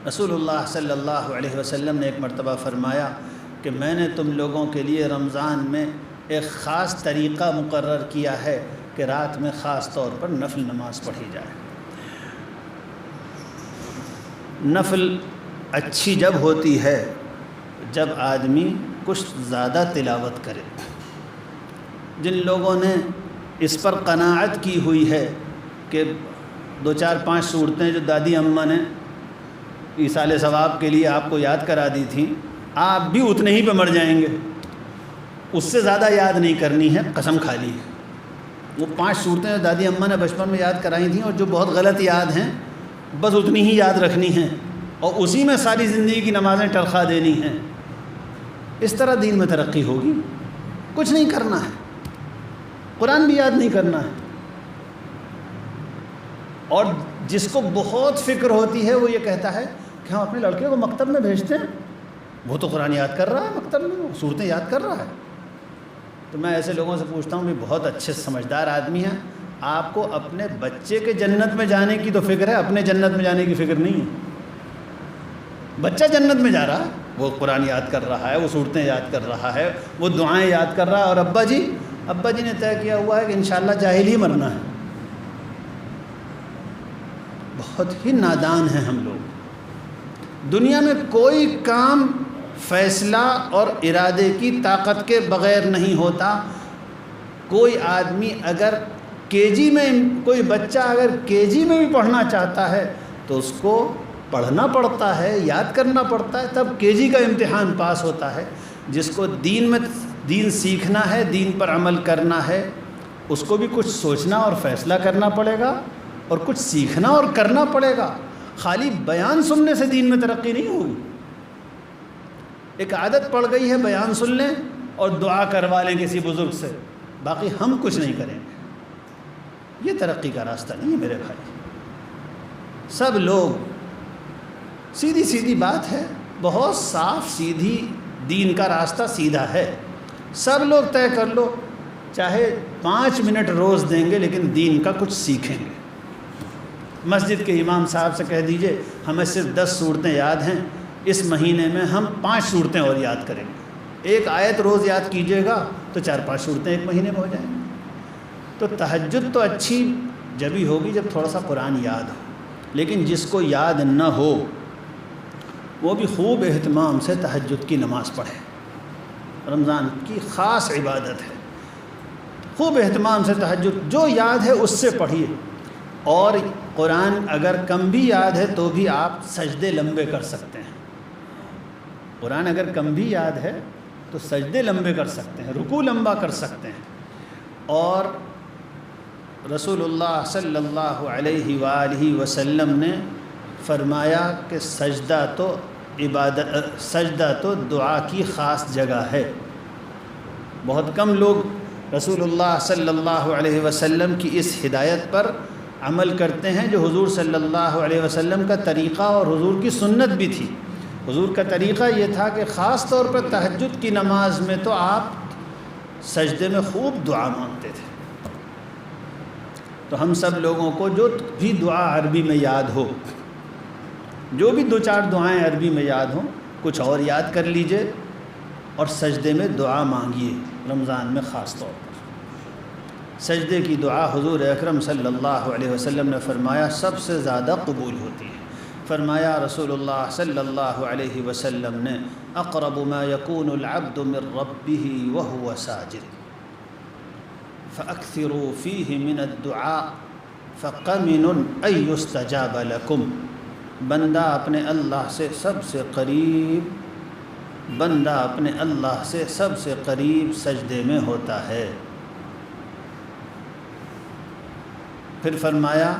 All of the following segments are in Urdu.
رسول اللہ صلی اللہ علیہ وسلم نے ایک مرتبہ فرمایا کہ میں نے تم لوگوں کے لیے رمضان میں ایک خاص طریقہ مقرر کیا ہے کہ رات میں خاص طور پر نفل نماز پڑھی جائے۔ نفل اچھی جب ہوتی ہے جب آدمی کچھ زیادہ تلاوت کرے۔ جن لوگوں نے اس پر قناعت کی ہوئی ہے کہ 2 4 5 صورتیں جو دادی اماں نے ایصال ثواب کے لیے آپ کو یاد کرا دی تھیں، آپ بھی اتنے ہی پہ مر جائیں گے، اس سے زیادہ یاد نہیں کرنی ہے، قسم کھا لی ہے۔ وہ 5 صورتیں جو دادی اماں نے بچپن میں یاد کرائی تھیں اور جو بہت غلط یاد ہیں، بس اتنی ہی یاد رکھنی ہیں اور اسی میں ساری زندگی کی نمازیں ٹرخا دینی ہیں۔ اس طرح دین میں ترقی ہوگی؟ کچھ نہیں کرنا ہے، قرآن بھی یاد نہیں کرنا ہے۔ اور جس کو بہت فکر ہوتی ہے وہ یہ کہتا ہے کہ ہم اپنے لڑکے کو مکتب میں بھیجتے ہیں، وہ تو قرآن یاد کر رہا ہے، مکتب میں وہ صورتیں یاد کر رہا ہے۔ تو میں ایسے لوگوں سے پوچھتا ہوں کہ بہت اچھے سمجھدار آدمی ہیں، آپ کو اپنے بچے کے جنت میں جانے کی تو فکر ہے، اپنے جنت میں جانے کی فکر نہیں ہے۔ بچہ جنت میں جا رہا ہے، وہ قرآن یاد کر رہا ہے، وہ صورتیں یاد کر رہا ہے، وہ دعائیں یاد کر رہا ہے، اور ابا جی نے طے کیا ہوا ہے کہ انشاءاللہ جاہل ہی مرنا ہے۔ بہت ہی نادان ہیں ہم لوگ۔ دنیا میں کوئی کام فیصلہ اور ارادے کی طاقت کے بغیر نہیں ہوتا۔ کوئی آدمی اگر کوئی بچہ اگر کے جی میں بھی پڑھنا چاہتا ہے تو اس کو پڑھنا پڑتا ہے، یاد کرنا پڑتا ہے، تب کے جی کا امتحان پاس ہوتا ہے۔ جس کو دین سیکھنا ہے، دین پر عمل کرنا ہے، اس کو بھی کچھ سوچنا اور فیصلہ کرنا پڑے گا اور کچھ سیکھنا اور کرنا پڑے گا۔ خالی بیان سننے سے دین میں ترقی نہیں ہوگی۔ ایک عادت پڑ گئی ہے بیان سن لیں اور دعا کروا لیں کسی بزرگ سے، باقی ہم کچھ نہیں کریں گے۔ یہ ترقی کا راستہ نہیں ہے میرے بھائی۔ سب لوگ، سیدھی بات ہے، بہت صاف سیدھی دین کا راستہ سیدھا ہے۔ سب لوگ طے کر لو، چاہے 5 منٹ روز دیں گے لیکن دین کا کچھ سیکھیں گے۔ مسجد کے امام صاحب سے کہہ دیجئے ہمیں صرف 10 صورتیں یاد ہیں، اس مہینے میں ہم 5 صورتیں اور یاد کریں گے۔ ایک آیت روز یاد کیجئے گا تو 4-5 صورتیں ایک مہینے میں ہو جائیں گی۔ تو تہجد تو اچھی جبھی ہوگی جب تھوڑا سا قرآن یاد ہو، لیکن جس کو یاد نہ ہو وہ بھی خوب اہتمام سے تہجد کی نماز پڑھے۔ رمضان کی خاص عبادت ہے، خوب اہتمام سے تہجد جو یاد ہے اس سے پڑھیے۔ اور قرآن اگر کم بھی یاد ہے تو بھی آپ سجدے لمبے کر سکتے ہیں۔ قرآن اگر کم بھی یاد ہے تو سجدے لمبے کر سکتے ہیں، رکوع لمبا کر سکتے ہیں۔ اور رسول اللہ صلی اللہ علیہ وآلہ وسلم نے فرمایا کہ سجدہ تو دعا کی خاص جگہ ہے۔ بہت کم لوگ رسول اللہ صلی اللہ علیہ وسلم کی اس ہدایت پر عمل کرتے ہیں جو حضور صلی اللہ علیہ وسلم کا طریقہ اور حضور کی سنت بھی تھی۔ حضور کا طریقہ یہ تھا کہ خاص طور پر تہجد کی نماز میں تو آپ سجدے میں خوب دعا مانگتے تھے۔ تو ہم سب لوگوں کو جو بھی دعا عربی میں یاد ہو، جو بھی 2-4 دعائیں عربی میں یاد ہوں، کچھ اور یاد کر لیجئے اور سجدے میں دعا مانگیے۔ رمضان میں خاص طور پر سجدے کی دعا حضور اکرم صلی اللہ علیہ وسلم نے فرمایا سب سے زیادہ قبول ہوتی ہے۔ فرمایا رسول اللہ صلی اللہ علیہ وسلم نے اقرب ما یکون العبد من ربہ وہو ساجد فاکثروا فیہ من الدعاء فقمن ان یستجاب لکم۔ بندہ اپنے اللہ سے سب سے قریب سجدے میں ہوتا ہے۔ پھر فرمایا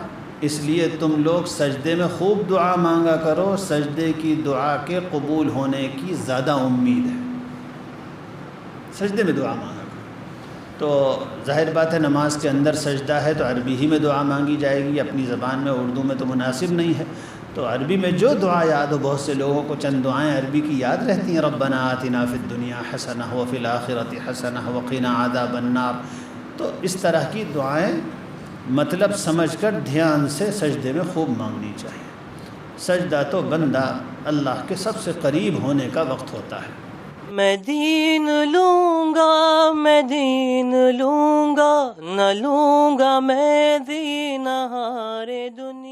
اس لیے تم لوگ سجدے میں خوب دعا مانگا کرو، سجدے کی دعا کے قبول ہونے کی زیادہ امید ہے۔ سجدے میں دعا مانگا کرو۔ تو ظاہر بات ہے نماز کے اندر سجدہ ہے تو عربی ہی میں دعا مانگی جائے گی، اپنی زبان میں اردو میں تو مناسب نہیں ہے۔ تو عربی میں جو دعا یاد ہو، بہت سے لوگوں کو چند دعائیں عربی کی یاد رہتی ہیں، ربنا آتنا فی الدنیا حسنہ وفی الآخرۃ حسنہ وقنا عذاب النار۔ تو اس طرح کی دعائیں مطلب سمجھ کر دھیان سے سجدے میں خوب مانگنی چاہیے۔ سجدہ تو بندہ اللہ کے سب سے قریب ہونے کا وقت ہوتا ہے۔ میں دین لوں گا، میں دین لوں گا، نہ لوں گا میں دین ہارے دنیا۔